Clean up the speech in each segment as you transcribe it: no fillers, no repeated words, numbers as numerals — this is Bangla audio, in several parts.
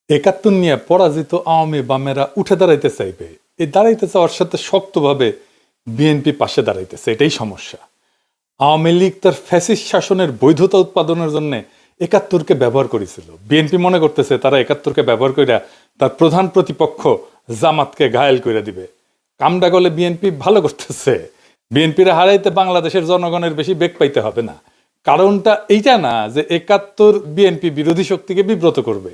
একাত্তর নিয়ে পরাজিত আওয়ামী বামেরা উঠে দাঁড়াইতে চাইবে, এই দাঁড়াইতে চাওয়ার সাথে শক্তভাবে বিএনপি পাশে দাঁড়াইতেছে, এটাই সমস্যা। আওয়ামী লীগ তার ফ্যাসিস্ট শাসনের বৈধতা উৎপাদনের জন্য একাত্তরকে ব্যবহার করেছিল। বিএনপি মনে করতেছে তারা একাত্তরকে ব্যবহার করে তার প্রধান প্রতিপক্ষ জামাতকে ঘায়েল করে দিবে। কামডা গলে বিএনপি ভালো করতেছে। বিএনপির হারাইতে বাংলাদেশের জনগণের বেশি বেগ পাইতে হবে না। কারণটা এইটা না যে একাত্তর বিএনপি বিরোধী শক্তিকে বিব্রত করবে,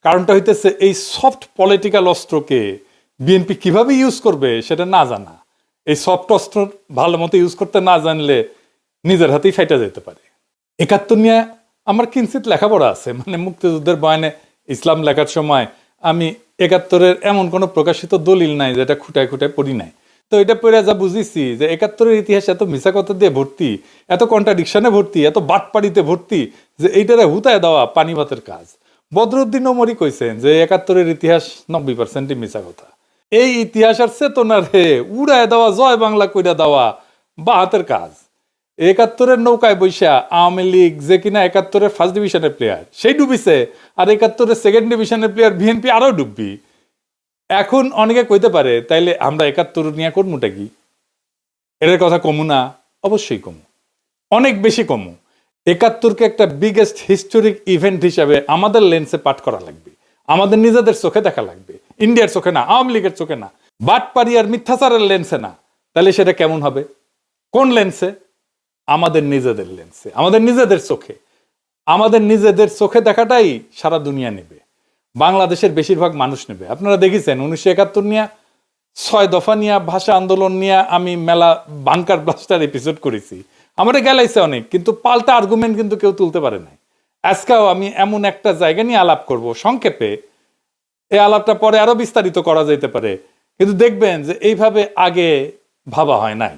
কারণটা হইতেছে এই সফট পলিটিক্যাল অস্ত্রকে বিএনপি কিভাবে ইউজ করবে সেটা না জানা। এই সফট অস্ত্র ভালো মতো ইউজ করতে না জানলে নিজের হাতেই ফাইটা যেতে পারে। একাত্তর নিয়ে আমার কিঞ্চিত লেখাপড়া আছে, মানে মুক্তিযুদ্ধের বয়ানে ইসলাম লেখার সময় আমি একাত্তরের এমন কোনো প্রকাশিত দলিল নাই যেটা খুঁটায় খুঁটায় পড়ি নাই। তো এটা পড়ে যা বুঝেছি যে একাত্তরের ইতিহাস এত মিছা কথা দিয়ে ভর্তি, এত কন্ট্রাডিকশনে ভর্তি, এত বাটপাড়িতে ভর্তি যে এইটারে হুতায় দেওয়া পানি ভাতের কাজ। বদরুদ্দিন ওমরই কইছেন যে একাত্তরের ইতিহাস 90% মিছা কথা। এই ইতিহাসের চেতনারে উড়ায় দেওয়া, জয় বাংলা কইরা দেওয়া বা হাতের কাজ। একাত্তরের নৌকায় বৈশা আওয়ামী লীগ যে কিনা একাত্তরের ফার্স্ট ডিভিশনের প্লেয়ার সেই ডুবিছে, আর একাত্তরের সেকেন্ড ডিভিশনের প্লেয়ার বিএনপি আরো ডুববি। এখন অনেকে কইতে পারে তাইলে আমরা একাত্তর নিয়ে করমুটা কি? এর কথা কমু না? অবশ্যই কমু, অনেক বেশি কমু। একাত্তরকে একটা বিগেস্ট হিস্টোরিক ইভেন্ট হিসাবে আমাদের লেন্সে পাঠ করা লাগবে, আমাদের নিজেদের চোখে দেখা লাগবে, ইন্ডিয়ার চোখে না, আওয়ামী লীগের চোখে না, বাটপাড়ি আর মিথ্যাচারের লেন্সে না। তাহলে সেটা কেমন হবে? কোন লেন্সে? আমাদের নিজেদের লেন্সে, আমাদের নিজেদের চোখে। আমাদের নিজেদের চোখে দেখাটাই সারা দুনিয়া নেবে, বাংলাদেশের বেশিরভাগ মানুষ নেবে। আপনারা দেখেছেন 1971 নিয়ে, 6 দফা নিয়ে, ভাষা আন্দোলন নিয়ে আমি মেলা বাংকার ব্লাস্টার এপিসোড করেছি। আমাদের গেলাইছে অনেক, কিন্তু পাল্টা আর্গুমেন্ট কিন্তু কেউ তুলতে পারে নাই। আজকেও আমি এমন একটা জায়গা নিয়ে আলাপ করব সংক্ষেপে, এই আলাপটা পরে আরো বিস্তারিত করা যেতে পারে, কিন্তু দেখবেন যে এইভাবে আগে ভাবা হয় নাই।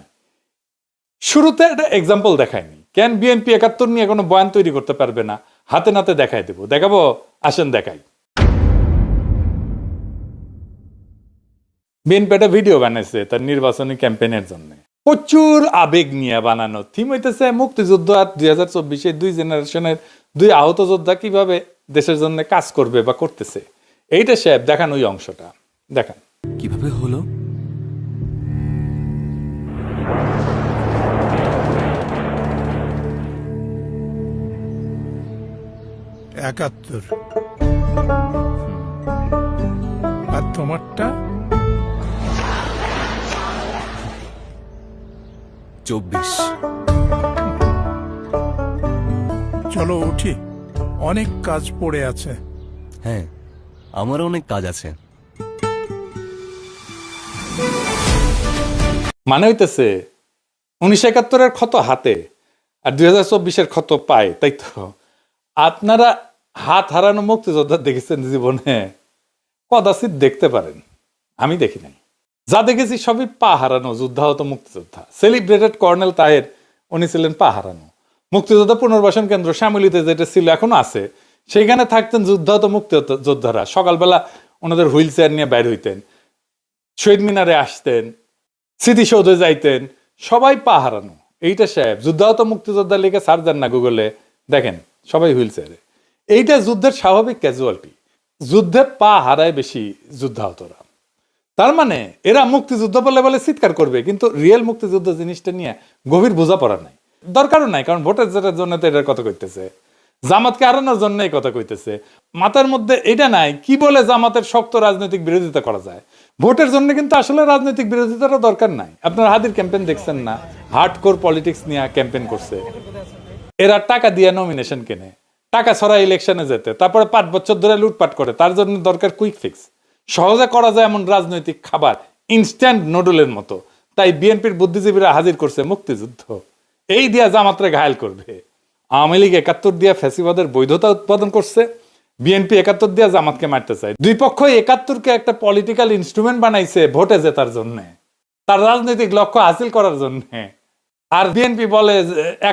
শুরুতে একটা এক্সাম্পল দেখায়নি। কেন বিএনপি একাত্তর নিয়ে কোনো বয়ান তৈরি করতে পারবে না? হাতে নাতে দেখাই দেবো, দেখাবো, আসেন দেখাই। বিএনপি একটা ভিডিও বানাইছে তার নির্বাচনী ক্যাম্পেইনের জন্য, প্রচুর আবেগ নিয়ে বানানো। থিম হইতেছে মুক্তিযুদ্ধ আর 2024 দুই জেনারেশনের দুই আহত যোদ্ধা কিভাবে দেশের জন্য কাজ করবে বা করতেছে। এইটা সাহেব দেখান, ওই অংশটা দেখান। কিভাবে হলো? একাত্তর। আর তোমারটা? 24। চলো উঠি, অনেক কাজ পড়ে আছে। হ্যাঁ, আমারও অনেক কাজ আছে। মানে হইতেছে 1971 ক্ষত হাতে আর 2024 ক্ষত পায়, তাই তো? আপনারা হাত হারানো মুক্তিযোদ্ধা দেখেছেন জীবনে? কদাচিৎ দেখতে পারেন, আমি দেখি নাই। যা দেখেছি সবই পা হারানো যুদ্ধাহত মুক্তিযোদ্ধা। সেলিব্রেটেড কর্নেল তাহের, উনি ছিলেন পা হারানো। মুক্তিযোদ্ধা পুনর্বাসন কেন্দ্র শ্যামলীতে যেটা ছিল, এখনো আছে, সেইখানে থাকতেন যুদ্ধাহত মুক্তিযোদ্ধারা। সকালবেলা ওনাদের হুইল চেয়ার নিয়ে বাইর হইতেন, শহীদ মিনারে আসতেন, স্মৃতিসৌধে যাইতেন, সবাই পা হারানো। এইটা সাহেব যুদ্ধাহত মুক্তিযোদ্ধা লিখে সার্চ দেন না গুগলে, দেখেন সবাই হুইল চেয়ারে। এইটা যুদ্ধের স্বাভাবিক ক্যাজুয়ালিটি। যুদ্ধে পা হারায় বেশি যুদ্ধাহতরা। তার মানে এরা মুক্তিযুদ্ধ বলে বলে চিৎকার করবে, কিন্তু রিয়েল মুক্তিযুদ্ধ জিনিসটা নিয়ে গভীর বোঝাপড়া নাই, দরকারও নাই। কারণ ভোটের জেতার জন্য তো এটার কথা কইতেছে, জামাতকে হারানোর জন্য এই কথা কইতেছে। মাথার মধ্যে এটা নাই কি বলে জামাতের শক্ত রাজনৈতিক বিরোধিতা করা যায়। ভোটের জন্য কিন্তু আসলে রাজনৈতিক বিরোধিতারও দরকার নাই। আপনারা হাদির ক্যাম্পেইন দেখছেন না? হার্ডকোর পলিটিক্স নিয়ে ক্যাম্পেইন করছে। এরা টাকা দিয়ে নমিনেশন কেনে, টাকা ছড়া ইলেকশনে যেতে, তারপরে 5 বছর ধরে লুটপাট করে। তার জন্য দরকার কুইক ফিক্স, সহজে করা যায় এমন রাজনৈতিক খাবার, ইনস্ট্যান্ট নুডলের মতো। তাই বিএনপির বুদ্ধিজীবীরা হাজির করছে মুক্তিযুদ্ধ, এই দিয়া জামাতরে ঘায়েল করবে। আওয়ামী লীগ 71 দিয়া ফ্যাসিবাদের বৈধতা উৎপাদন করছে, বিএনপি 71 দিয়া জামাতকে মারতে চায়। দুই পক্ষ 71কে একটা পলিটিক্যাল ইনস্ট্রুমেন্ট বানাইছে ভোটে জেতার জন্য, তার রাজনৈতিক লক্ষ্য হাসিল করার জন্য। আর বিএনপি বলে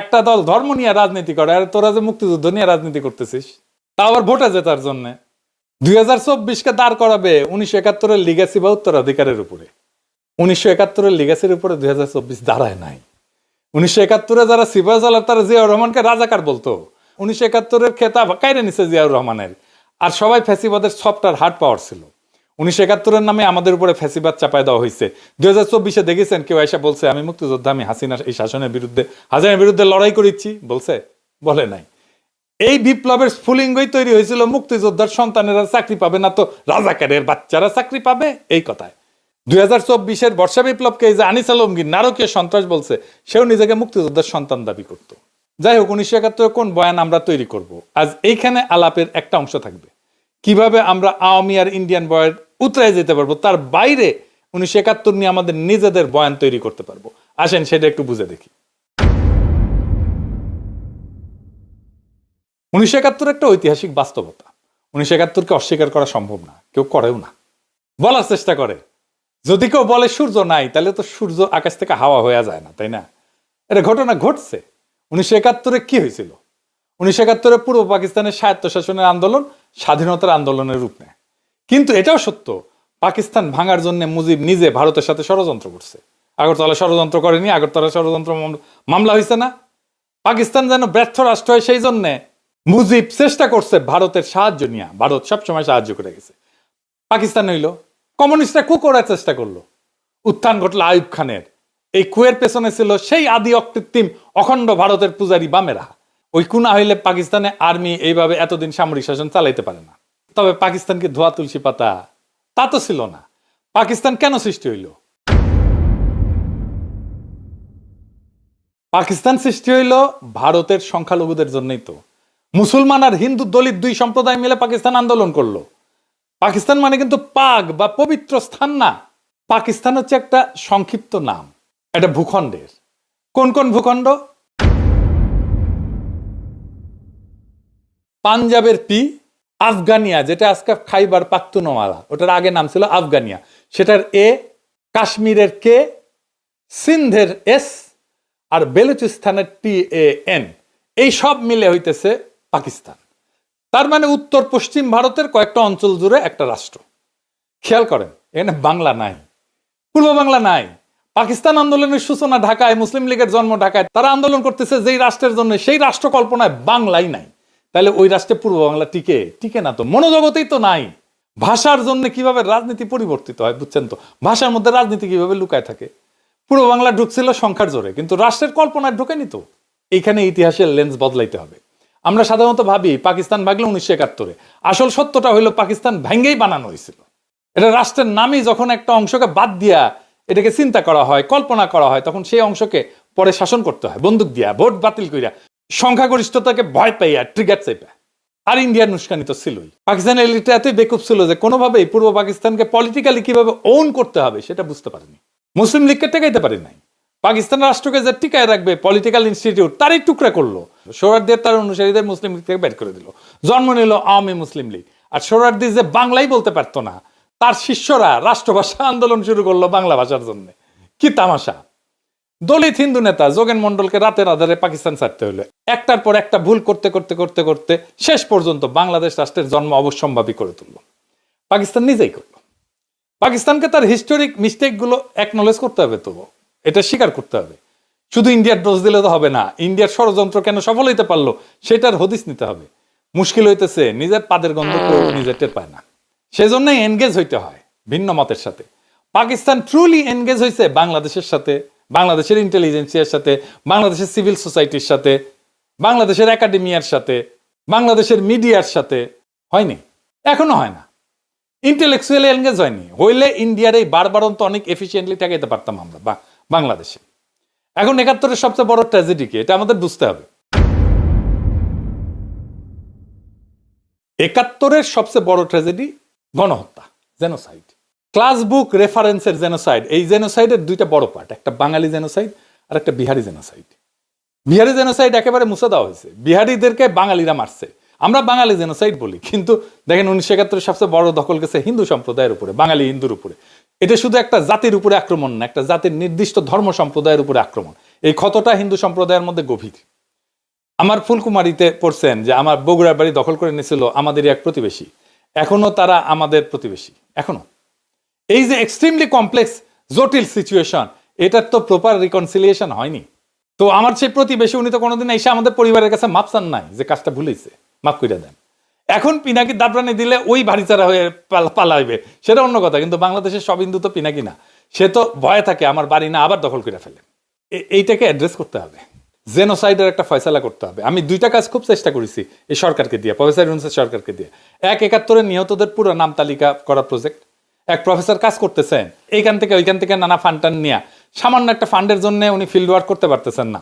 একটা দল ধর্ম নিয়ে রাজনীতি করে, আর তোরা যে মুক্তিযুদ্ধ নিয়ে রাজনীতি করতেছিস, তা আবার ভোটে জেতার জন্য। 2024কে দাঁড় করাবে 1971-এর লিগ্যাসি বা উত্তরাধিকারের উপরে। 1971-এর লিগ্যাসির উপরে 2024 দাঁড়ায় নাই। 1971-এ যারা সিপাহী সালার, তারা জিয়াউর রহমানকে রাজাকার বলতো। 1971-এর খেতাব কাইরে নিছে জিয়াউর রহমানের। আর সবাই ফ্যাসিবাদের সফটওয়্যার হার্ড পাওয়ার ছিল। 1971-এর নামে আমাদের উপরে ফ্যাসিবাদ চাপায় দেওয়া হয়েছে। 2024-এ দেখেছেন কেউ এসে বলছে আমি মুক্তিযোদ্ধা, আমি হাসিনার এই শাসনের বিরুদ্ধে লড়াই করেছি? বলে নাই। এই বিপ্লবের স্ফুলিঙ্গই তৈরি হয়েছিল মুক্তিযোদ্ধার সন্তানেরা চাকরি পাবে না তো রাজাকারের বাচ্চারা চাকরি পাবে, এই কথায়। 2024-এর বর্ষা বিপ্লবকে এই যে আনিস আলমগীর নারকীয় সন্ত্রাস বলছে, সেও নিজেকে মুক্তিযোদ্ধার সন্তান দাবি করত। যাই হোক, 1971 কোন বয়ান আমরা তৈরি করব, আজ এইখানে আলাপের একটা অংশ থাকবে। কিভাবে আমরা আওয়ামী আর ইন্ডিয়ান বয়ান উতরায় যেতে পারবো, তার বাইরে 1971 নিয়ে আমাদের নিজেদের বয়ান তৈরি করতে পারবো। আসেন সেটা একটু বুঝে দেখি। 1971 একটা ঐতিহাসিক বাস্তবতা। 1971-কে অস্বীকার করা সম্ভব না, কেউ করেও না। বলার চেষ্টা করে, যদি কেউ বলে সূর্য নাই, তাহলে তো সূর্য আকাশ থেকে হাওয়া হয়ে যায় না, তাই না? এটা ঘটনা ঘটছে। 1971-এ কি হয়েছিল? 1971-এ পূর্ব পাকিস্তানের স্বায়ত্তশাসনের আন্দোলন স্বাধীনতার আন্দোলনের রূপ নেয়। কিন্তু এটাও সত্য, পাকিস্তান ভাঙার জন্য মুজিব নিজে ভারতের সাথে ষড়যন্ত্র করছে। আগরতলা ষড়যন্ত্র করেনি? আগরতলা ষড়যন্ত্র মামলা হয়েছে না? পাকিস্তান যেন ব্যর্থ রাষ্ট্র হয়, সেই জন্যে মুজিব চেষ্টা করছে ভারতের সাহায্য নিয়ে। ভারত সবসময় সাহায্য করে গেছে। পাকিস্তান হইল কমিউনিস্টরা কু করার চেষ্টা করলো, উত্থান ঘটলো আইয়ুব খানের। এই কুয়ের পেছনে ছিল সেই আদি অকৃত্রিম অখণ্ড ভারতের পূজারী বামেরা। ওই কুনা হইলে পাকিস্তানে আর্মি এইভাবে এতদিন সামরিক শাসন চালাইতে পারে না। তবে পাকিস্তানকে ধোয়া তুলসী পাতা তা তো ছিল না। পাকিস্তান কেন সৃষ্টি হইল? পাকিস্তান সৃষ্টি হইল ভারতের সংখ্যালঘুদের জন্যই তো। মুসলমান আর হিন্দু দলিত দুই সম্প্রদায় মিলে পাকিস্তান আন্দোলন করলো। পাকিস্তান মানে কিন্তু পাক বা পবিত্র স্থান না। পাকিস্তান হচ্ছে একটা সংক্ষিপ্ত নাম, এটা ভূখণ্ডের। কোন কোন ভূখণ্ড? পাঞ্জাবের পি, আফগানিয়া যেটা আজকে খাইবার পাখতুনওয়ালা, ওটার আগে নাম ছিল আফগানিয়া, সেটার এ, কাশ্মীরের কে, সিন্ধের এস, আর বেলুচিস্তানের TAN, এই সব মিলে হইতেছে পাকিস্তান। তার মানে উত্তর পশ্চিম ভারতের কয়েকটা অঞ্চল জুড়ে একটা রাষ্ট্র। খেয়াল করেন, এখানে বাংলা নাই, পূর্ব বাংলা নাই। পাকিস্তান আন্দোলনের সূচনা ঢাকায়, মুসলিম লীগের জন্ম ঢাকায়। তারা আন্দোলন করতেছে যেই রাষ্ট্রের জন্য, সেই রাষ্ট্র কল্পনায় বাংলাই নাই। তাহলে ওই রাষ্ট্রে পূর্ব বাংলা টিকে না তো, মনোজগতেই তো নাই। ভাষার জন্য কিভাবে রাজনীতি পরিবর্তিত হয় বুঝছেন তো? ভাষার মধ্যে রাজনীতি কিভাবে লুকায় থাকে। পূর্ব বাংলা ঢুকছিল সংখ্যার জোরে, কিন্তু রাষ্ট্রের কল্পনায় ঢোকেনি তো। এইখানে ইতিহাসের লেন্স বদলাইতে হবে। আমরা সাধারণত ভাবি পাকিস্তান ভাগলো 1971-এ। আসল সত্যটা হইলো পাকিস্তান ভেঙ্গেই বানানো হয়েছিল। এটা রাষ্ট্রের নামই যখন একটা অংশকে বাদ দিয়া এটাকে চিন্তা করা হয়, কল্পনা করা হয়, তখন সেই অংশকে পরে শাসন করতে হয় বন্দুক দিয়া, ভোট বাতিল কইরা, সংখ্যাগরিষ্ঠতাকে ভয় পাইয়া, ট্রিগার চাইপা। আর ইন্ডিয়ার উস্কানি তো ছিলই। পাকিস্তানের এলিটটা এতই বেকুব ছিল যে কোনোভাবেই পূর্ব পাকিস্তানকে পলিটিক্যালি কিভাবে ওন করতে হবে সেটা বুঝতে পারেনি। মুসলিম লীগকে টেকাইতে পারে নাই। পাকিস্তান রাষ্ট্রকে যে টিকায় রাখবে পলিটিক্যাল ইনস্টিটিউট, তারই টুকরা করলো। সোহরাওয়ার্দী তার অনুসারীদের মুসলিম লীগ থেকে বের করে দিল। জন্ম নিল আওয়ামী মুসলিম লীগ। আর সোহরাওয়ার্দী যে বাংলাই বলতে পারতো না, তার শিষ্যরা রাষ্ট্রভাষা আন্দোলন শুরু করলো বাংলা ভাষার জন্য। কি তামাশা! দলিত হিন্দু নেতা যোগেন মন্ডলকে রাতের আধারে পাকিস্তান ছাড়তে হলো। একটার পর একটা ভুল করতে করতে করতে করতে শেষ পর্যন্ত বাংলাদেশ রাষ্ট্রের জন্ম অবশ্যম্ভাবী করে তুলল। পাকিস্তান নিজেই করলো। পাকিস্তানকে তার হিস্টোরিক মিস্টেক গুলো অ্যাকনলেজ করতে হবে, তো এটা স্বীকার করতে হবে। শুধু ইন্ডিয়ার দোষ দিলে তো হবে না। ইন্ডিয়ার ষড়যন্ত্র কেন সফল হইতে পারলো সেটার হদিস নিতে হবে। মুশকিল হইতেছে নিজের পাদের গন্ধ কেউ নিজে টের পায় না। সেজন্যই এনগেজ হইতে হয় ভিন্ন মতের সাথে। পাকিস্তান ট্রুলি এনগেজ হয়েছে বাংলাদেশের সাথে, বাংলাদেশের ইন্টেলিজেন্সিয়ার সাথে, বাংলাদেশের সিভিল সোসাইটির সাথে, বাংলাদেশের একাডেমিয়ার সাথে, বাংলাদেশের মিডিয়ার সাথে। হয়নি, এখনো হয় না। ইন্টেলেকচুয়ালি এনগেজ হয়নি। হইলে ইন্ডিয়ার এই বারবারন্ত অনেক এফিসিয়েন্টলি ঠেকাইতে পারতাম আমরা বাংলাদেশে। এখন 71-এর সবচেয়ে বড় ট্র্যাজেডি কি, এটা আমাদের বুঝতে হবে। 71-এর সবচেয়ে বড় ট্র্যাজেডি গণহত্যা, জেনোসাইড। ক্লাস বুক রেফারেন্সের জেনোসাইড। এই জেনোসাইডের দুইটা বড় পার্ট, একটা বাঙালি জেনোসাইড আর একটা বিহারি জেনোসাইড। বিহারি জেনোসাইড একেবারে মুছে দেওয়া হয়েছে, বিহারিদেরকে বাঙালিরা মারছে। আমরা বাঙালি জেনোসাইড বলি, কিন্তু দেখেন 1971-এর সবচেয়ে বড় দখল গেছে হিন্দু সম্প্রদায়ের উপরে, বাঙালি হিন্দুর উপরে। এটা শুধু একটা জাতির উপরে আক্রমণ না, একটা জাতির নির্দিষ্ট ধর্ম সম্প্রদায়ের উপরে আক্রমণ। এই ক্ষতটা হিন্দু সম্প্রদায়ের মধ্যে গভীর। আমার ফুলকুমারিতে পড়ছেন যে আমার বগুড়ার বাড়ি দখল করে নিয়েছিল আমাদেরই এক প্রতিবেশী। এখনো তারা আমাদের প্রতিবেশী, এখনো। এই যে এক্সট্রিমলি কমপ্লেক্স জটিল সিচুয়েশন, এটার তো প্রপার রিকনসিলিয়েশন হয়নি। তো আমার সেই প্রতিবেশী, উনি তো কোনোদিন এসে আমাদের পরিবারের কাছে মাপ চান নাই যে কাজটা ভুলেছে, মাফ করে দেন। এখন পিনাকি দাবরানি দিলে ওই ভারিচারা হয়ে পালাইবে, সেটা অন্য কথা। কিন্তু বাংলাদেশের সব হিন্দু তো পিনাকি না, সে তো ভয়ে থাকে আমার বাড়ি না আবার দখল করে ফেলে। এইটাকে অ্যাড্রেস করতে হবে, জেনোসাইডের একটা ফয়সালা করতে হবে। আমি দুইটা কাজ খুব চেষ্টা করেছি এই সরকারকে দিয়ে, প্রফেসর ইউনূসের সরকারকে দিয়ে। 71 নিহতদের পুরো নাম তালিকা করা প্রজেক্ট, এক প্রফেসর কাজ করতেছেন এইখান থেকে ওইখান থেকে নানা ফান্ড টান নিয়ে, সামান্য একটা ফান্ডের জন্য উনি ফিল্ড ওয়ার্ক করতে পারতেছেন না,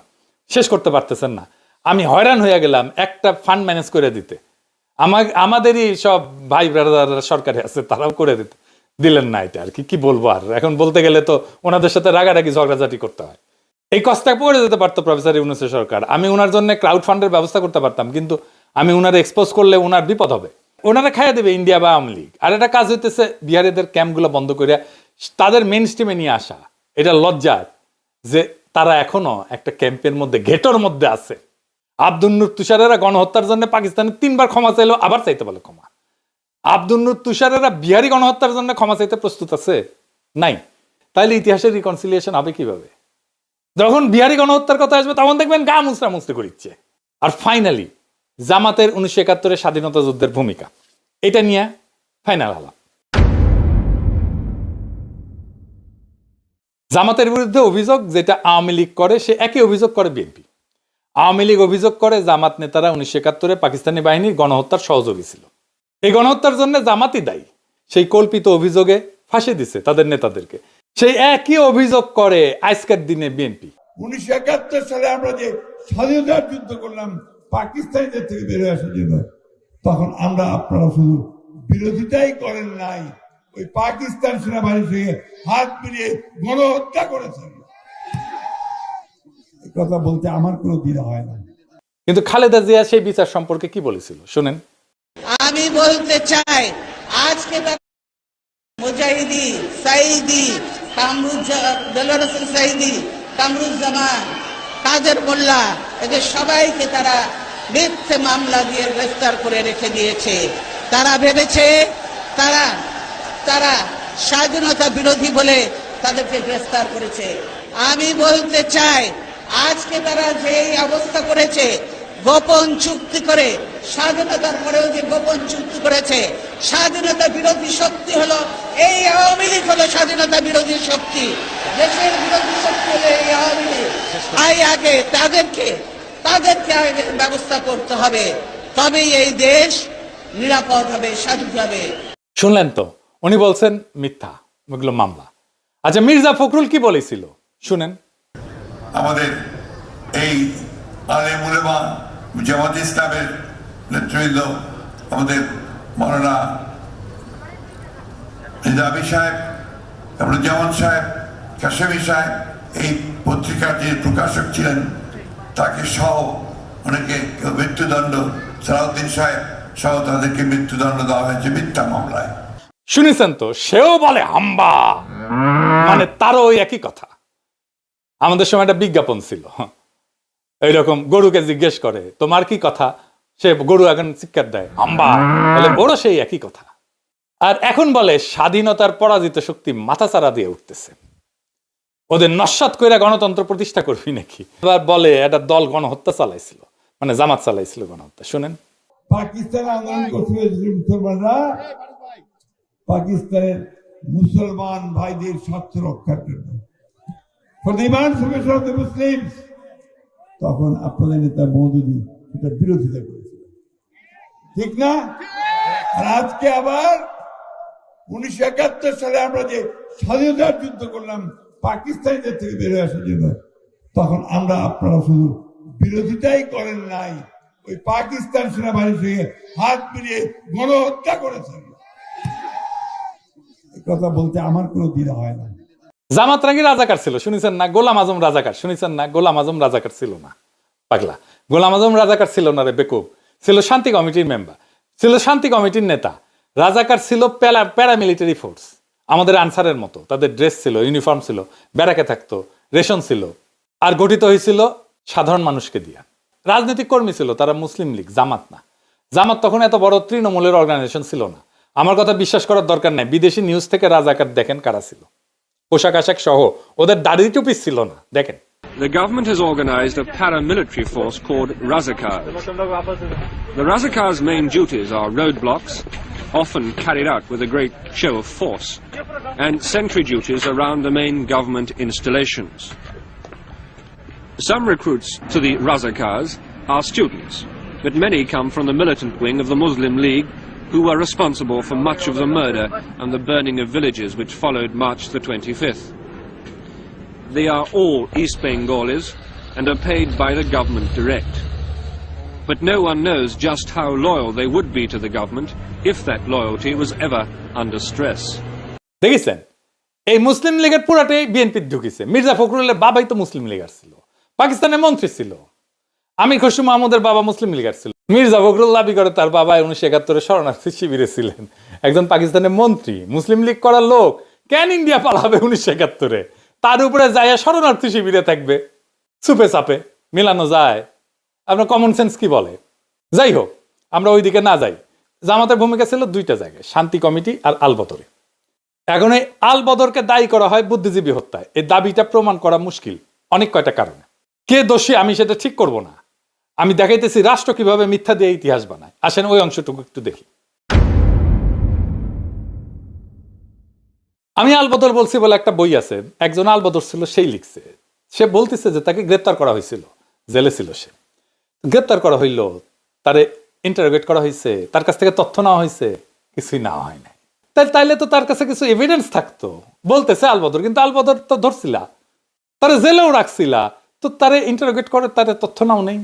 শেষ করতে পারতেছেন না। আমি হয়রান হয়ে গেলাম একটা ফান্ড ম্যানেজ করে দিতে। আমাদেরই সব ভাই ব্রাদার সরকারে আছে, তারাও করে দিলেন না। এটা আর কি বলবো, আর এখন বলতে গেলে তো ওনাদের সাথে রাগারাগি ঝগড়াঝাটি করতে হয়। এই কষ্টটা পড়ে যেতে পারতো প্রফেসর ইউনূসের সরকার, আমি ওনার জন্য ক্রাউড ফান্ডের ব্যবস্থা করতে পারতাম, কিন্তু আমি ওনার এক্সপোজ করলে ওনার বিপদ হবে, ওনারা খাইয়া দেবে ইন্ডিয়া বা আওয়ামী লীগ। আর একটা কাজ হইতেছে বিহারিদের ক্যাম্পগুলো বন্ধ করে তাদের মেইন স্ট্রিমে নিয়ে আসা। এটা লজ্জার যে তারা এখনো একটা ক্যাম্পের মধ্যে, ঘেটোর মধ্যে আছে। আব্দুল নূর তুষারেরা গণহত্যার জন্য পাকিস্তানে 3 বার ক্ষমা চাইলো, আবার চাইতে বলে ক্ষমা। আব্দুল নূর তুষারেরা বিহারি গণহত্যার জন্য ক্ষমা চাইতে প্রস্তুত আছে? নাই। তাইলে ইতিহাসের রিকনসিলিয়েশন হবে কিভাবে? যখন বিহারি গণহত্যার কথা আসবে তখন দেখবেন গা মুসরা মুসরি করিচ্ছে। আর ফাইনালি জামাতের 1971 স্বাধীনতা যুদ্ধের ভূমিকা, এটা নিয়ে ফাইনাল আলাপ। জামাতের বিরুদ্ধে অভিযোগ যেটা আওয়ামী লীগ করে, সে একই অভিযোগ করে বিএনপি। আওয়ামী লীগ অভিযোগ করে জামাত নেতারা 1971 পাকিস্তানি বাহিনীর গণহত্যার সহযোগী ছিল, এই গণহত্যার জন্য জামাতই দায়ী। সেই কল্পিত অভিযোগে ফাঁসি দিছে তাদের নেতাদেরকে। সেই একই অভিযোগ করে আজকের দিনে বিএনপি। 1971 সালে আমরা যে স্বাধীনতার যুদ্ধ করলাম পাকিস্তানিদের থেকে বেরোয় আসার জন্য, তখন আমরা আপনারা শুধু বিরোধিতাই করেন নাই, ওই পাকিস্তান সেনাবাহিনীর সঙ্গে হাত মিলিয়ে গণহত্যা করেছেন। এই কথা বলতে আমার কোনো দ্বিধা হয় না। কিন্তু খালেদা জিয়া সেই বিচার সম্পর্কে কি বলেছিল শুনেন। আমি বলতে চাই, আজকে মুজাহিদি সাইদি সাইদি কামরুজ্জামান কাদের মোল্লা, এদের সবাইকে তারা মিথ্যে মামলা দিয়ে গ্রেফতার করে রেখে দিয়েছে। তারা ভেবেছে তারা তারা স্বাধীনতা বিরোধী বলে তাদেরকে গ্রেফতার করেছে। আমি বলতে চাই, আজকে তারা যে এই অবস্থা করেছে, গোপন চুক্তি করে, স্বাধীনতার পরেও যে গোপন চুক্তি করেছে, স্বাধীনতা বিরোধী শক্তি হলো এই আওয়ামী লীগ, হলো স্বাধীনতা বিরোধী শক্তি, দেশের বিরোধী শক্তি হলো এই আওয়ামী লীগ। আগে তাদেরকে আগে ব্যবস্থা করতে হবে, তবেই এই দেশ নিরাপদ হবে, স্বাধীন হবে। শুনলেন তো, উনি বলছেন মিথ্যা ওগুলো মামলা। আচ্ছা, মির্জা ফখরুল কি বলেছিল শুনেন। আমাদের এই আলেম উলেমা জামাত ইসলামের নেতৃবৃন্দ, আমাদের মাওলানা নিজামী সাহেব, জামান সাহেব, কাশেমী সাহেব, এই পত্রিকার যে প্রকাশক ছিলেন তাকে সহ অনেকে মৃত্যুদণ্ড, সালাউদ্দিন সাহেব সহ তাদেরকে মৃত্যুদণ্ড দেওয়া হয়েছে মিথ্যা মামলায়। শুনেছেন তো, সেও বলে হাম্বা, মানে তারও ওই একই কথা। আমাদের সময় একটা বিজ্ঞাপন ছিল এইরকম, গরুকে জিজ্ঞেস করে তোমার কি কথা, সে গরু এখন চিৎকার দেয় হাম্বা, বলে ওরও সেই একই কথা। আর এখন বলে স্বাধীনতার পরাজিত শক্তি মাথাচাড়া দিয়ে উঠতেছে, ওদের নস্যাৎ কইরা গণতন্ত্র প্রতিষ্ঠা করবি নাকি। এবার বলে একটা দল গণহত্যা চালাইছিল, মানে জামাত চালাইছিল গণহত্যা। শুনেন, পাকিস্তান আন্দোলন করতে মুসলমানরা পাকিস্তানের মুসলমান ভাইদের স্বার্থ রক্ষার জন্য, তখন আপনাদের নেতা মওদুদী সেটা বিরোধিতা করেছিল, ঠিক না? আর আজকে আবার 1971 সালে আমরা যে স্বাধীনতার যুদ্ধ করলাম পাকিস্তানিদের থেকে বেরোয় আসার জন্য, তখন আমরা আপনারা শুধু বিরোধিতাই করেন নাই, ওই পাকিস্তান সেনাবাহিনীর সঙ্গে হাত মিলিয়ে গণহত্যা করেছেন। এই কথা বলতে আমার কোনো দ্বিধা হয় না। জামাত রাঙ্গি রাজাকার ছিল শুনেছেন না, গোলাম আজম রাজাকার শুনেছেন না, গোলাম আজম রাজাকার ছিল না পাগলা, গোলাম আজম রাজাকার ছিল না রে বেকুব, ছিল শান্তি কমিটির মেম্বার, ছিল শান্তি কমিটির নেতা। রাজাকার ছিল প্যারামিলিটারি ফোর্স, আমাদের আনসারের মতো, তাদের ড্রেস ছিল, ইউনিফর্ম ছিল, ব্যারাকে থাকতো, রেশন ছিল, আর গঠিত হয়েছিল সাধারণ মানুষকে দিয়া। রাজনৈতিক কর্মী ছিল তারা, মুসলিম লীগ, জামাত না। জামাত তখন এত বড় তৃণমূলের অর্গানাইজেশন ছিল না। আমার কথা বিশ্বাস করার দরকার নাই, বিদেশি নিউজ থেকে রাজাকার দেখেন কারা ছিল, পোশাক আশাক সহ, ওদের দাড়ি টুপি ছিল না, দেখেন। the government has organized a paramilitary force called Razakars. The Razakars' main duties are roadblocks, often carried out with a great show of force, and sentry duties around the main government installations. Some recruits to the Razakars are students, but many come from the militant wing of the Muslim League, who were responsible for much of the murder and the burning of villages which followed March the 25th. They are all East Bengalis and are paid by the government direct. But no one knows just how loyal they would be to the government if that loyalty was ever under stress. দেখেছেন এই মুসলিম লীগের পুরাটাই বিএনপি ঢুকিছে। মির্জা ফখরুলের বাবাই তো মুসলিম লীগার ছিল, পাকিস্তানের মন্ত্রী ছিল। আমির খসরু মাহমুদের বাবা মুসলিম লীগার ছিল। মির্জা ফখরুল দাবি করে তার বাবা 1971 শরণার্থী শিবিরে ছিলেন, একজন পাকিস্তানের মন্ত্রী, মুসলিম লীগ করার লোক। কেন ইন্ডিয়া পালাবে 1971-এ? তার উপরে যাইয়া শরণার্থী শিবিরে থাকবে? সুপে চাপে মিলানো যায়? আপনার কমন সেন্স কি বলে? যাই হোক, আমরা ওইদিকে না যাই। জামাতের ভূমিকা ছিল দুইটা জায়গায়, শান্তি কমিটি আর আলবদরে। এখন এই আলবদরকে দায়ী করা হয় বুদ্ধিজীবী হত্যায়। এই দাবিটা প্রমাণ করা মুশকিল অনেক কয়টা কারণে। কে দোষী আমি সেটা ঠিক করব না, আমি দেখাইতেছি রাষ্ট্র কিভাবে মিথ্যা দিয়ে ইতিহাস বানায়। আসেন ওই অংশটুকু একটু দেখি। আমি আলবদর বলছি বলে একটা বই আছে, একজন আলবদর ছিল সেই লিখছে। সে বলতেছে যে তাকে গ্রেপ্তার করা হয়েছিল, জেলে ছিল সে। গ্রেপ্তার করা হইল, তারে ইন্টারোগেট করা হয়েছে, তার কাছ থেকে তথ্য নেওয়া হয়েছে, কিছুই নেওয়া হয় না। তাইলে তো তার কাছে কিছু এভিডেন্স থাকতো, বলতেছে আলবদর। কিন্তু আলবদর তো ধরছিলা, তারে জেলেও রাখছিলা, তো তারে ইন্টারোগেট করে তারে তথ্য নাও নেই,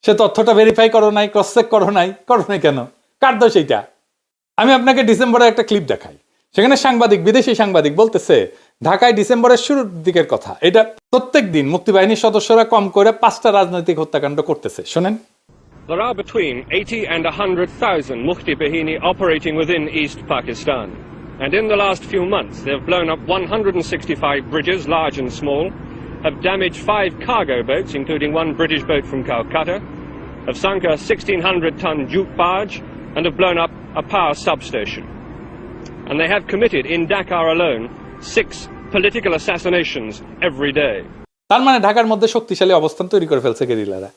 সে তথ্যটা ভেরিফাই করো নাই, ক্রস চেক করো নাই কেন? কার দোষ এইটা? আমি আপনাকে ডিসেম্বরে একটা ক্লিপ দেখাই। সেখানে সাংবাদিক, বিদেশি সাংবাদিক বলতেছে ঢাকায় ডিসেম্বরের শুরুর দিকের কথা, এটা প্রত্যেক দিন মুক্তিবাহিনীর সদস্যরা কম করে 5টা রাজনৈতিক হত্যাকাণ্ড করতেছে। শোনেন, There are between 80 and 100,000 Mufti Bahini operating within East Pakistan. And in the last few months, they have blown up 165 bridges, large and small, have damaged 5 cargo boats, including one British boat from Calcutta, have sunk a 1,600-ton jute barge, and have blown up a power substation. And they have committed, in Dakar alone, 6 political assassinations every day. তার মানে ঢাকার মধ্যে শক্তিশালী অবস্থান তৈরি করে ফেলছে গেরিলারা।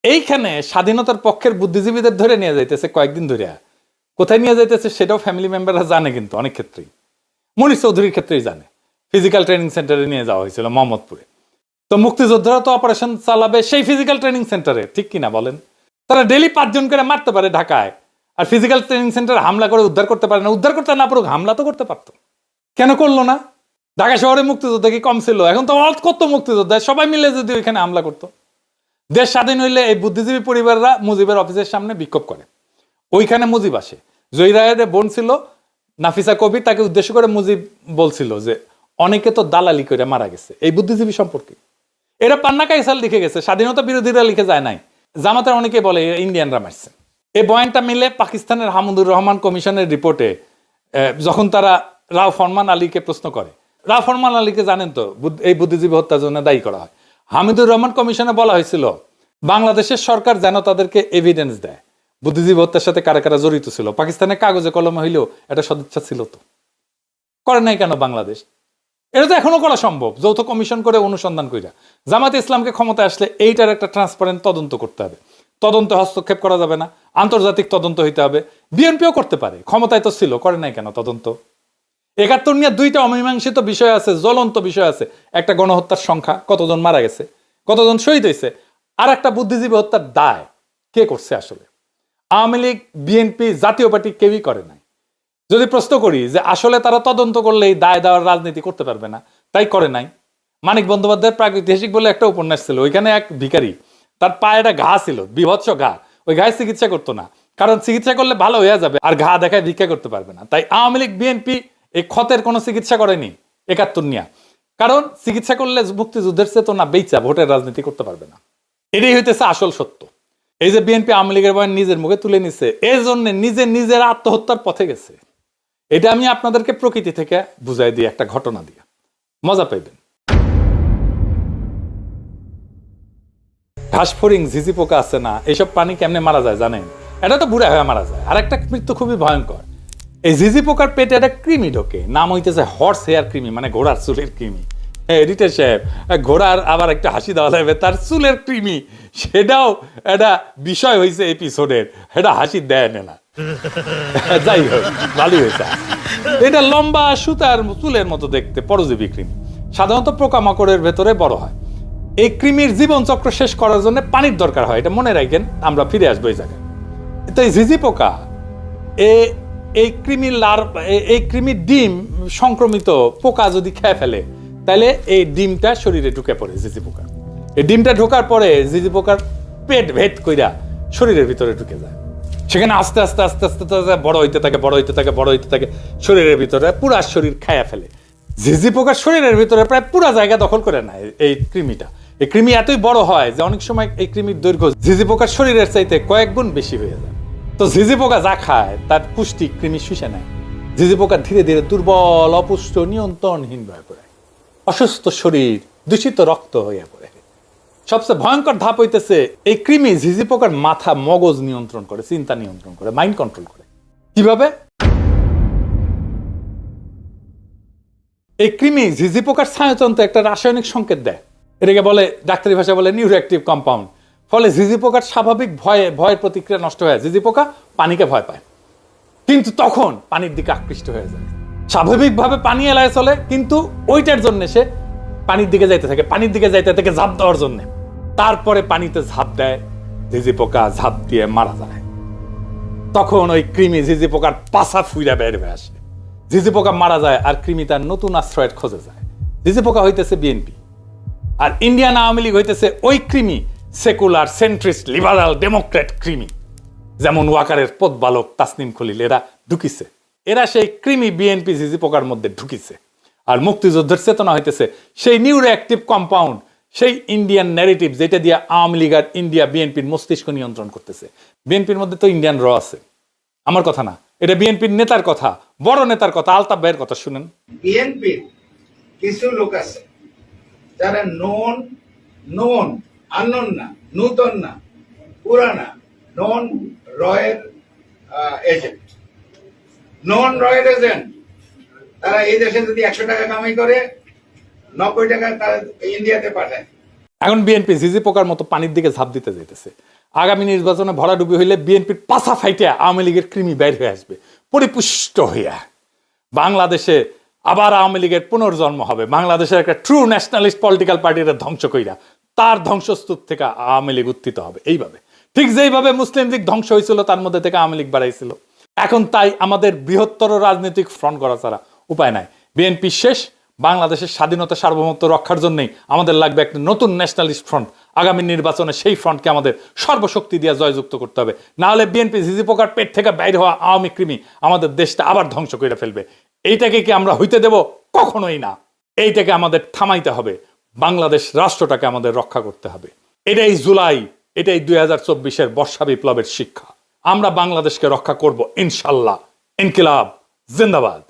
এইখানে স্বাধীনতার পক্ষের বুদ্ধিজীবীদের ধরে নিয়ে যাইতেছে কয়েকদিন ধরে। কোথায় নিয়ে যাইতেছে সেটাও ফ্যামিলি মেম্বাররা জানে, কিন্তু অনেক ক্ষেত্রেই, মনীষ চৌধুরীর ক্ষেত্রেই জানে। ফিজিক্যাল ট্রেনিং সেন্টারে নিয়ে যাওয়া হয়েছিল মোহাম্মদপুরে। তো মুক্তিযোদ্ধারা তো অপারেশন চালাবে সেই ফিজিক্যাল ট্রেনিং সেন্টারে, ঠিক কিনা বলেন? তারা ডেইলি 5 জন করে মারতে পারে ঢাকায়, আর ফিজিক্যাল ট্রেনিং সেন্টারে হামলা করে উদ্ধার করতে পারে না। উদ্ধার করতে না পারুক, হামলা তো করতে পারতো, কেন করলো না? ঢাকা শহরে মুক্তিযোদ্ধা কি কম ছিল? এখন তো কত মুক্তিযোদ্ধা, সবাই মিলে যদি ওইখানে হামলা করতো। দেশ স্বাধীন হইলে এই বুদ্ধিজীবী পরিবাররা মুজিবের অফিসের সামনে বিক্ষোভ করে, ওইখানে মুজিব আসে। জয়রায়ের বোন ছিল নাফিসা কবির, তাকে উদ্দেশ্য করে মুজিব বলছিল যে অনেকে তো দালালি করে মারা গেছে এই বুদ্ধিজীবী সম্পর্কে। এটা পান্না কাইসাল লিখে গেছে, স্বাধীনতা বিরোধীরা লিখে যায় নাই। জামাতের অনেকে বলে ইন্ডিয়ানরা মারছে। এই বয়ানটা মিলে পাকিস্তানের হামুদুর রহমান কমিশনের রিপোর্টে যখন তারা রাও ফরমান আলীকে প্রশ্ন করে, রাও ফরমান আলীকে জানেন তো এই বুদ্ধিজীবী হত্যার জন্য দায়ী করা হয়। হামিদুর রহমান কমিশনে বলা হয়েছিল বাংলাদেশের সরকার যেন তাদেরকে এভিডেন্স দেয় বুদ্ধিজীবী হত্যার সাথে কারা কারা জড়িত ছিল। পাকিস্তানের কাগজে কলমে হইলেও এটা সদিচ্ছা ছিল, তো করে নাই কেন বাংলাদেশ? এটা তো এখনো করা সম্ভব, যৌথ কমিশন করে অনুসন্ধান কইরা। জামাতে ইসলামকে ক্ষমতায় আসলে এইটার একটা ট্রান্সপারেন্ট তদন্ত করতে হবে। তদন্তে হস্তক্ষেপ করা যাবে না, আন্তর্জাতিক তদন্ত হইতে হবে। বিএনপিও করতে পারে, ক্ষমতায় তো ছিল, করে নাই কেন তদন্ত? 71 নিয়ে 2টা অমীমাংসিত বিষয় আছে, জ্বলন্ত বিষয় আছে। একটা গণহত্যার সংখ্যা, কতজন মারা গেছে, কতজন শহীদ হয়েছে, আর একটা বুদ্ধিজীবী হত্যার দায় কে করছে আসলে? আওয়ামী লীগ, বিএনপি, জাতীয় পার্টি কেউই করে নাই। যদি প্রশ্ন করি যে আসলে তারা তদন্ত করলেই দায় দেওয়ার রাজনীতি করতে পারবে না, তাই করে নাই। মানিক বন্দ্যোপাধ্যায়ের প্রাগৈতিহাসিক বলে একটা উপন্যাস ছিল, ওইখানে এক ভিখারি, তার পায়ে একটা ঘা ছিল, বিভৎস ঘা, ওই ঘায়ে চিকিৎসা করতো না, কারণ চিকিৎসা করলে ভালো হয়ে যাবে, আর ঘা দেখায় ভিক্ষা করতে পারবে না। তাই আওয়ামী লীগ, বিএনপি এই ক্ষতের কোনো চিকিৎসা করেনি 71 নিয়ে, কারণ চিকিৎসা করলে মুক্তিযুদ্ধের চেতনা বেইচা ভোটের রাজনীতি করতে পারবে না। এটাই হইতেছে আসল সত্য। এই যে বিএনপি আওয়ামী লীগের বয়ান নিজের মুখে তুলে নিছে, এই জন্য নিজের আত্মহত্যার পথে গেছে। এটা আমি আপনাদেরকে প্রকৃতি থেকে বুঝাই দিই একটা ঘটনা দিয়ে, মজা পাইবেন। ঘাসফড়িং, ঝিঝি পোকা আছে না, এইসব প্রাণী কেমনে মারা যায় জানেন? এটা তো বুড়া হয়ে মারা যায়। আর একটা মৃত্যু খুবই ভয়ঙ্কর, এই ঝিঝি পোকার পেটে একটা কৃমি ঢোকে, নাম হইতেছে হর্স হেয়ার কৃমি, মানে ঘোড়ার চুলের কৃমি। এডিটর সাহেব, ঘোড়ার আবার একটা হাসি দেওয়া লাগবে, তার চুলের কৃমি, সেটাও একটা বিষয় হয়েছে এপিসোডের, এটা হাসি দেয় না। যাই হোক, ভালোই হয়েছে। এটা লম্বা সুতার চুলের মতো দেখতে, পরজীবী কৃমি, সাধারণত পোকামাকড়ের ভেতরে বড় হয়। এই কৃমির জীবন চক্র শেষ করার জন্য পানির দরকার হয়, এটা মনে রাখেন, আমরা ফিরে আসবো এই জায়গায়। তো এই ঝিঝি পোকা, এই কৃমির ডিম সংক্রমিত পোকা যদি খেয়ে ফেলে, তাহলে এই ডিমটা শরীরে ঢুকে পড়ে ঝিঝি পোকা। এই ডিমটা ঢোকার পরে ঝিঝি পোকার পেট ভেদ কইরা শরীরের ভিতরে ঢুকে যায়, সেখানে আস্তে আস্তে আস্তে আস্তে বড় হইতে থাকে, বড় হইতে থাকে, বড় হইতে থাকে, শরীরের ভিতরে পুরা শরীর খায়া ফেলে। ঝিঝি পোকার শরীরের ভিতরে প্রায় পুরা জায়গা দখল করে নেয় এই কৃমিটা। এই কৃমি এতই বড় হয় যে অনেক সময় এই কৃমির দৈর্ঘ্য ঝিঝি পোকার শরীরের চাইতে কয়েক গুণ বেশি হয়ে যায়। তো ঝিঝি পোকা যা খায় তার পুষ্টি কৃমি শুষে নেয়। ঝিঝি পোকা ধীরে ধীরে দুর্বল, অপুষ্ট, নিয়ন্ত্রণহীন হয়ে পড়ে, অসুস্থ শরীর, দূষিত রক্ত হয়ে পড়ে। সবচেয়ে ভয়ঙ্কর ধাপ হইতেছে, এই কৃমি ঝিঝি পোকার মাথা, মগজ নিয়ন্ত্রণ করে, চিন্তা নিয়ন্ত্রণ করে, মাইন্ড কন্ট্রোল করে। কিভাবে? এই কৃমি ঝিঝি পোকার স্নায়ুতন্ত্রে একটা রাসায়নিক সংকেত দেয়, এটাকে বলে, ডাক্তারি ভাষায় বলে নিউরোঅ্যাক্টিভ কম্পাউন্ড। ফলে ঝিঝি পোকার স্বাভাবিক ভয়ের প্রতিক্রিয়া নষ্ট হয়ে যায়, ঝিঝি পোকা পানিকে ভয় পায়, কিন্তু তখন পানির দিকে আকৃষ্ট হয়ে যায়। স্বাভাবিকভাবে পানি এলায় চলে, কিন্তু ওইটার জন্য সে পানির দিকে যাইতে থাকে, পানির দিকে যাইতে থাকে ঝাঁপ দেওয়ার জন্য। তারপরে পানিতে ঝাঁপ দেয়, ঝিঝি পোকা ঝাঁপ দিয়ে মারা যায়। তখন ওই কৃমি ঝিঝি পোকার পাছা ফুইরা বের হয়ে আসে, ঝিঝি পোকা মারা যায়, আর কৃমি তার নতুন আশ্রয়ের খোঁজে যায়। ঝিঝি পোকা হইতেছে বিএনপি, আর ইন্ডিয়ান আওয়ামী লীগ হইতেছে ওই কৃমি, সেকুলার, সেন্ট্রিস্ট, লিবারাল, ডেমোক্রেট কৃমি, যেমন ওয়াকারের পদবালক তাসনিম খলিল, এরা ঢুকিছে, এরা সেই কৃমি বিএনপি ঝিঝি পোকার মধ্যে ঢুকিছে। আর মুক্তিযুদ্ধের চেতনা হইতেছে সেই নিউরোঅ্যাক্টিভ কম্পাউন্ড, সেই ইন্ডিয়ান ন্যারেটিভ, যেটা দিয়ে আওয়ামী লীগ আর ইন্ডিয়া বিএনপির মস্তিষ্ক নিয়ন্ত্রণ করতেছে। বিএনপির মধ্যে তো ইন্ডিয়ান র আছে, আমার কথা না, এটা বিএনপির নেতার কথা, বড় নেতার কথা, আলতাফ ভাইয়ের কথা শুনেন। বিএনপির কিছু লোক আছে যারা নন আননোন না, নূতন না, পুরানা, নন রয়ের এজেন্ট, নন রয়ের এজেন্ট। তারা এই দেশে যদি 100 টাকা কামাই করে, 90 টাকা তারা ইন্ডিয়াতে পাঠায়। এখন বিএনপি ঝিঝি পোকার মতো পানির দিকে ঝাঁপ দিতে যেতেছে। আগামী নির্বাচনে ভরাডুবি হইলে বিএনপির পাছা ফাইটিয়া আওয়ামী লীগের কৃমি বাইর হয়ে আসবে পরিপুষ্ট হইয়া। বাংলাদেশে আবার আওয়ামী লীগের পুনর্জন্ম হবে, বাংলাদেশের একটা ট্রু ন্যাশনালিস্ট পলিটিক্যাল পার্টির ধ্বংস কইরা তার ধ্বংসস্তূপ থেকে আওয়ামী লীগ উত্থিত হবে। এইভাবে, ঠিক যেইভাবে মুসলিম লীগ ধ্বংস হয়েছিল, তার মধ্যে থেকে আওয়ামী লীগ বাড়াইছিল। এখন তাই আমাদের বৃহত্তর রাজনৈতিক ফ্রন্ট করা ছাড়া উপায় নাই। বিএনপি শেষ, বাংলাদেশের স্বাধীনতা সার্বভৌমত্ব রক্ষার জন্যই আমাদের লাগবে একটা নতুন ন্যাশনালিস্ট ফ্রন্ট। আগামী নির্বাচনে সেই ফ্রন্টকে আমাদের সর্বশক্তি দিয়ে জয়যুক্ত করতে হবে, না হলে বিএনপি ঝিঝি পোকার পেট থেকে বাইরে হওয়া আওয়ামী কৃমি আমাদের দেশটা আবার ধ্বংস করে ফেলবে। এইটাকে কি আমরা হইতে দেব? কখনোই না। এইটাকে আমাদের থামাইতে হবে, বাংলাদেশ রাষ্ট্রটাকে আমাদের রক্ষা করতে হবে। এটাই জুলাই, এটাই 2024-এর বর্ষা বিপ্লবের শিক্ষা। আমরা বাংলাদেশকে রক্ষা করব ইনশাল্লাহ। ইনকিলাব জিন্দাবাদ।